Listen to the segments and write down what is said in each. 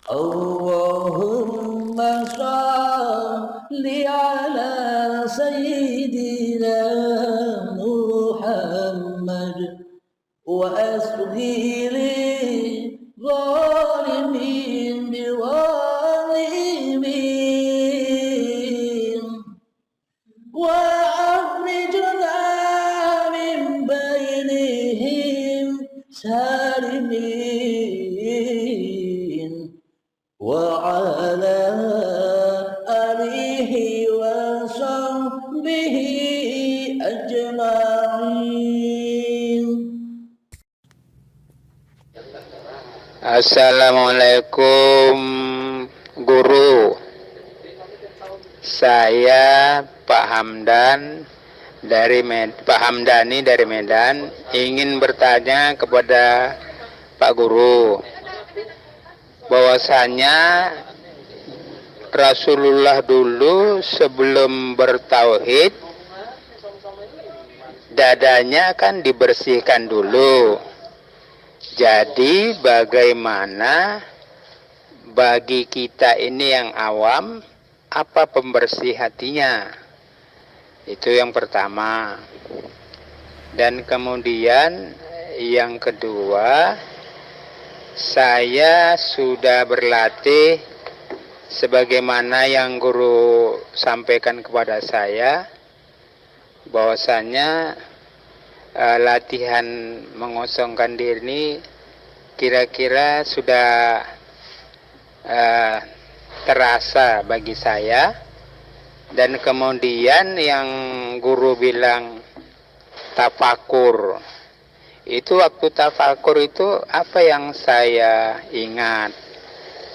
Allahumma shalli ala sayyidina Muhammad wa asghiri zalimin biwalimin wa akhrijna min bainihim salimin wa ala alihi wa sahbihi ajma'in. Assalamualaikum guru. Saya Pak Hamdani dari Medan ingin bertanya kepada Pak Guru bahwasanya Rasulullah dulu sebelum bertauhid dadanya kan dibersihkan dulu. Jadi bagaimana bagi kita ini yang awam, apa pembersih hatinya? Itu yang pertama. Dan kemudian yang kedua, saya sudah berlatih sebagaimana yang guru sampaikan kepada saya, bahwasanya latihan mengosongkan diri ini kira-kira sudah terasa bagi saya. Dan kemudian yang guru bilang tafakur, itu waktu tafakur itu apa yang saya ingat.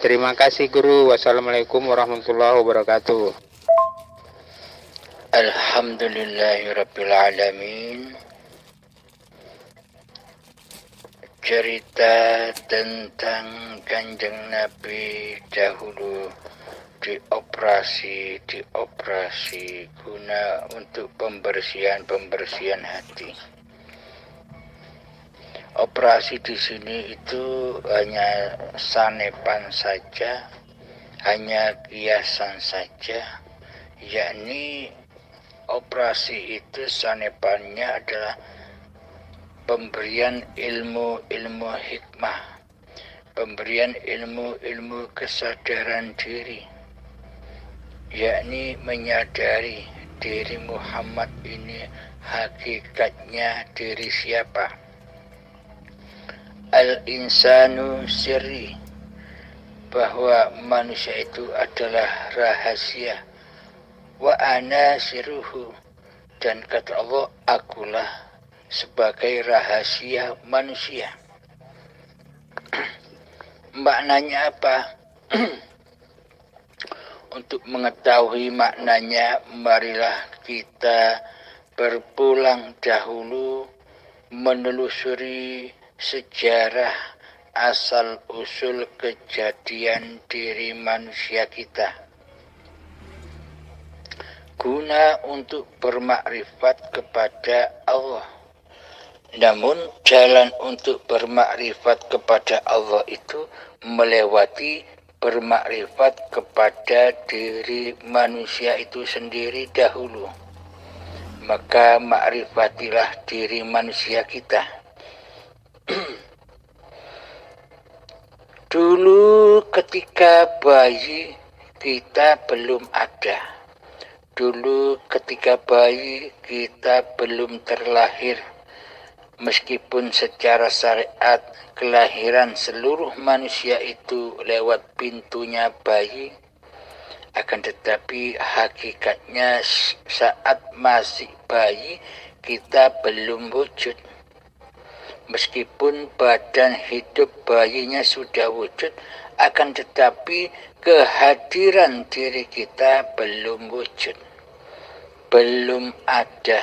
Terima kasih guru. Wassalamualaikum warahmatullahi wabarakatuh. Alhamdulillahirabbil alamin. Cerita tentang Kanjeng Nabi dahulu dioperasi guna untuk pembersihan hati. Operasi di sini itu hanya sanepan saja, hanya kiasan saja, yakni operasi itu sanepannya adalah pemberian ilmu hikmah, pemberian ilmu kesadaran diri, yakni menyadari diri Muhammad ini hakikatnya diri siapa. Al-insanu sirri, bahwa manusia itu adalah rahasia. Wa ana siruhu, dan kata Allah, akulah sebagai rahasia manusia. Maknanya apa? Untuk mengetahui maknanya, marilah kita berpulang dahulu menelusuri sejarah asal usul kejadian diri manusia kita, guna untuk bermakrifat kepada Allah. Namun jalan untuk bermakrifat kepada Allah itu melewati bermakrifat kepada diri manusia itu sendiri dahulu. Maka makrifatilah diri manusia kita. Dulu ketika bayi kita belum ada. Dulu ketika bayi kita belum terlahir. Meskipun secara syariat kelahiran seluruh manusia itu lewat pintunya bayi, akan tetapi hakikatnya saat masih bayi kita belum wujud. Meskipun badan hidup bayinya sudah wujud, akan tetapi kehadiran diri kita belum wujud, belum ada,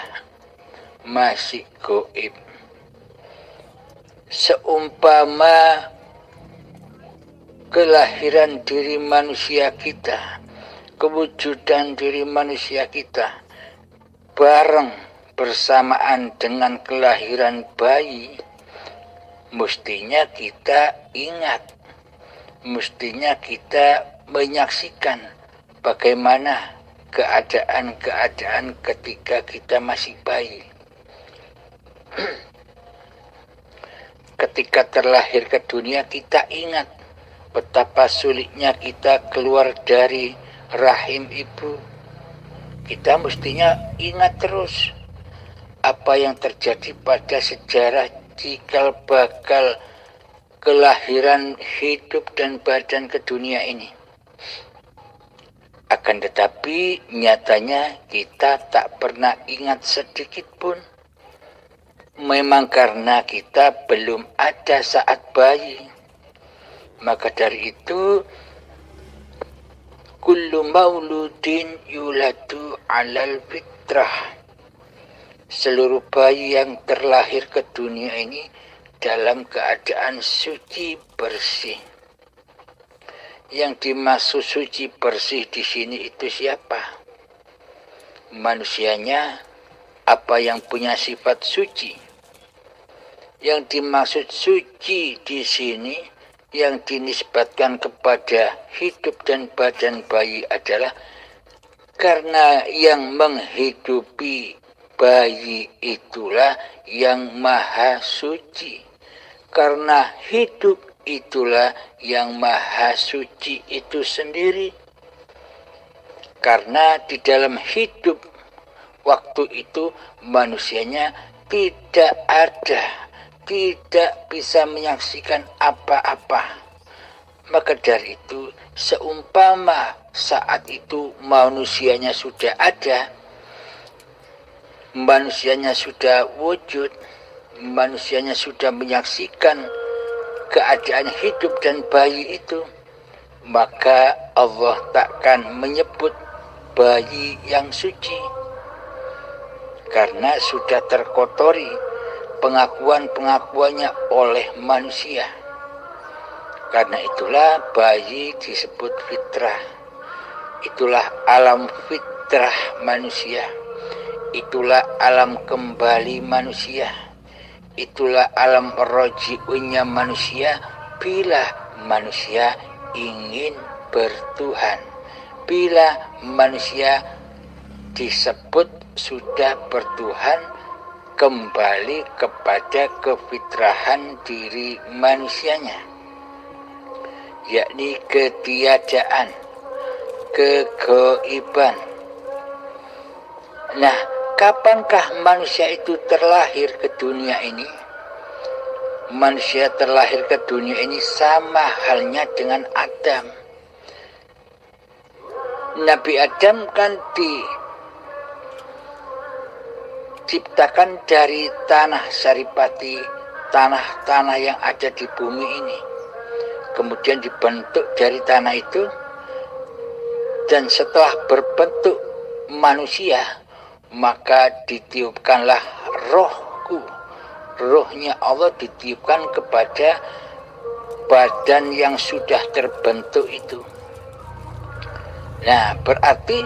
masih gaib. Seumpama kelahiran diri manusia kita, kewujudan diri manusia kita bareng bersamaan dengan kelahiran bayi, mestinya kita ingat mestinya kita menyaksikan bagaimana keadaan-keadaan ketika kita masih bayi. Ketika terlahir ke dunia, kita ingat betapa sulitnya kita keluar dari rahim ibu. Kita mestinya ingat terus apa yang terjadi pada sejarah cikal bakal kelahiran hidup dan badan ke dunia ini. Akan tetapi nyatanya kita tak pernah ingat sedikit pun. Memang karena kita belum ada saat bayi. Maka dari itu, kullu mauludin yuladu alal fitrah. Seluruh bayi yang terlahir ke dunia ini dalam keadaan suci bersih. Yang dimaksud suci bersih di sini itu siapa? Manusianya, apa yang punya sifat suci? Yang dimaksud suci di sini yang dinisbatkan kepada hidup dan badan bayi adalah karena yang menghidupi bayi itulah yang maha suci. Karena hidup itulah yang maha suci itu sendiri. Karena di dalam hidup waktu itu manusianya tidak ada, tidak bisa menyaksikan apa-apa. Maka dari itu, seumpama saat itu manusianya sudah ada, manusianya sudah wujud, manusianya sudah menyaksikan keadaan hidup dan bayi itu, maka Allah takkan menyebut bayi yang suci. Karena sudah terkotori pengakuan-pengakuannya oleh manusia. Karena itulah bayi disebut fitrah. Itulah alam fitrah manusia. Itulah alam kembali manusia. Itulah alam roji'unnya manusia bila manusia ingin bertuhan. Bila manusia disebut sudah bertuhan, kembali kepada kefitrahan diri manusianya, yakni ketiadaan, kegoiban. Nah, kapankah manusia itu terlahir ke dunia ini? Manusia terlahir ke dunia ini sama halnya dengan Adam. Nabi Adam kan diciptakan dari tanah saripati, tanah-tanah yang ada di bumi ini. Kemudian dibentuk dari tanah itu, dan setelah berbentuk manusia, maka ditiupkanlah rohku. Rohnya Allah ditiupkan kepada badan yang sudah terbentuk itu. Nah, berarti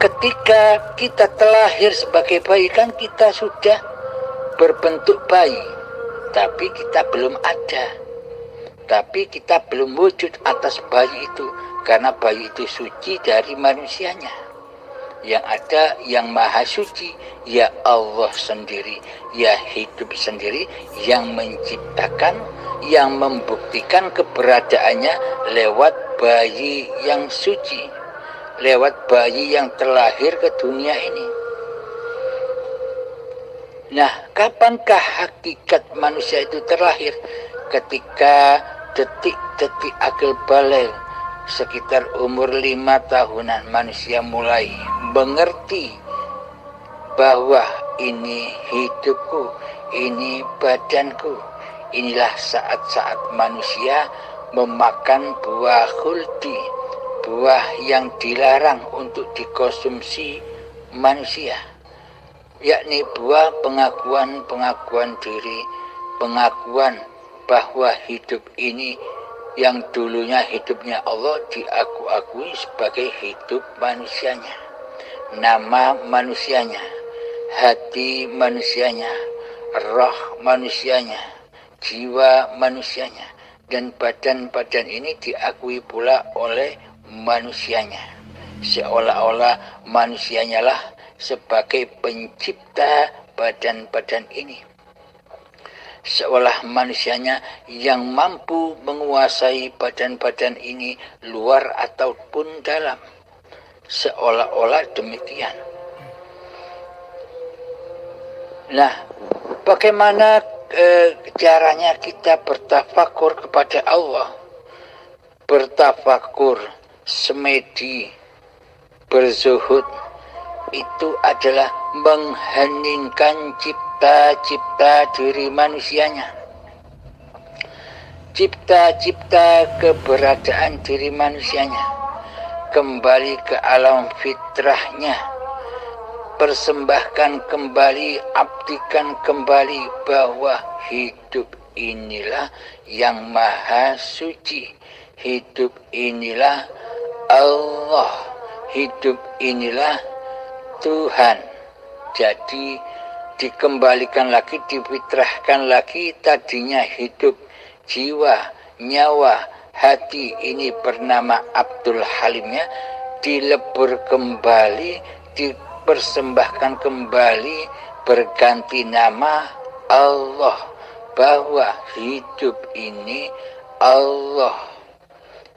ketika kita terlahir sebagai bayi, kan kita sudah berbentuk bayi, tapi kita belum ada, tapi kita belum wujud atas bayi itu, karena bayi itu suci dari manusianya. Yang ada yang maha suci, ya Allah sendiri, ya hidup sendiri, yang menciptakan, yang membuktikan keberadaannya lewat bayi yang suci, lewat bayi yang terlahir ke dunia ini. Nah, kapankah hakikat manusia itu terlahir? Ketika detik-detik akil balik, sekitar umur 5 tahunan, manusia mulai mengerti bahwa ini hidupku, ini badanku. Inilah saat-saat manusia memakan buah khuldi, buah yang dilarang untuk dikonsumsi manusia, yakni buah pengakuan diri, pengakuan bahwa hidup ini yang dulunya hidupnya Allah diakui sebagai hidup manusianya, nama manusianya, hati manusianya, roh manusianya, jiwa manusianya. dan badan-badan ini diakui pula oleh manusianya. Seolah-olah manusianya lah sebagai pencipta badan-badan ini. Seolah manusianya yang mampu menguasai badan-badan ini luar ataupun dalam. Seolah-olah demikian. Nah, bagaimana caranya kita bertafakur kepada Allah? Bertafakur, semedi, berzuhud itu adalah mengheningkan cipta-cipta diri manusianya. Cipta-cipta keberadaan diri manusianya. Kembali ke alam fitrahnya. Persembahkan kembali, abdikan kembali bahwa hidup inilah yang maha suci. Hidup inilah Allah. Hidup inilah Tuhan. Jadi dikembalikan lagi, difitrahkan lagi. Tadinya hidup jiwa, nyawa, hati ini bernama Abdul Halimnya, dilebur kembali, dipersembahkan kembali, berganti nama Allah, bahwa hidup ini Allah.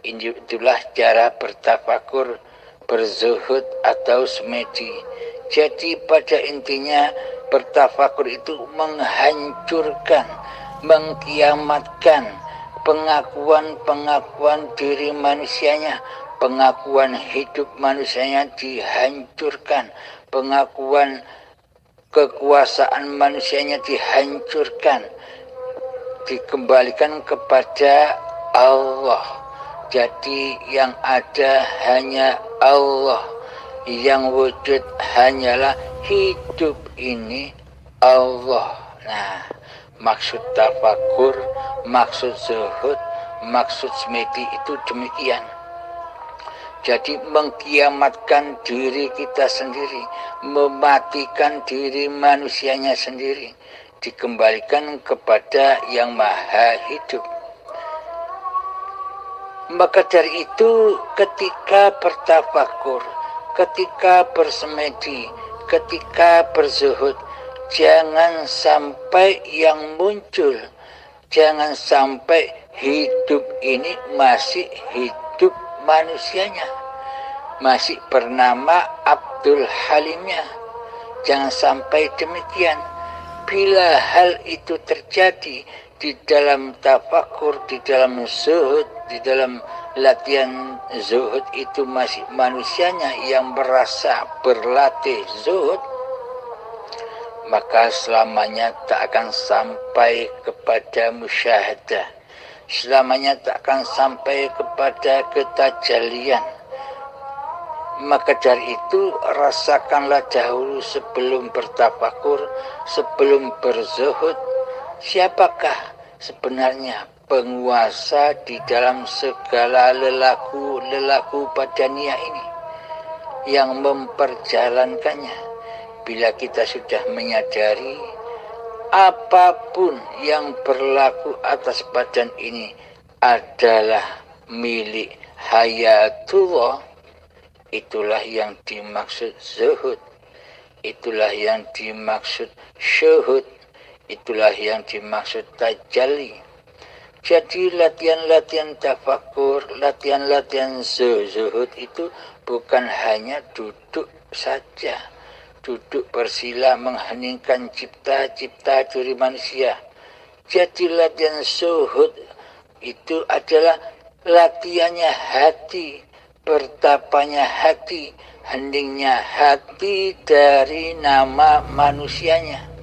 Itulah cara bertafakur, berzuhud atau semedi. Jadi pada intinya bertafakur itu menghancurkan, mengkiamatkan pengakuan-pengakuan diri manusianya. Pengakuan hidup manusianya dihancurkan, pengakuan kekuasaan manusianya dihancurkan, dikembalikan kepada Allah. Jadi yang ada hanya Allah, yang wujud hanyalah hidup ini Allah. Nah, maksud tafakur, maksud zuhud, maksud semedi itu demikian. Jadi mengkiamatkan diri kita sendiri, mematikan diri manusianya sendiri, dikembalikan kepada yang maha hidup. Maka dari itu ketika bertafakur, ketika bersemedi, ketika berzuhud, jangan sampai yang muncul, jangan sampai hidup ini masih hidup manusianya, masih bernama Abdul Halimnya. Jangan sampai demikian. Bila hal itu terjadi di dalam tafakur, di dalam zuhud, di dalam latihan zuhud itu masih manusianya yang merasa berlatih zuhud, maka selamanya tak akan sampai kepada musyahadah, selamanya tak akan sampai kepada ketajalian. Maka dari itu rasakanlah dahulu sebelum bertafakur, sebelum berzuhud, siapakah sebenarnya penguasa di dalam segala lelaku badania ini yang memperjalankannya. Bila kita sudah menyadari apapun yang berlaku atas badan ini adalah milik hayatullah, itulah yang dimaksud zuhud, itulah yang dimaksud syuhud, itulah yang dimaksud tajalli. Jadi latihan-latihan tafakur, latihan-latihan zuhud itu bukan hanya duduk saja, duduk bersila mengheningkan cipta-cipta diri manusia. Jadi latihan zuhud itu adalah latihannya hati, bertapanya hati, heningnya hati dari nama manusianya.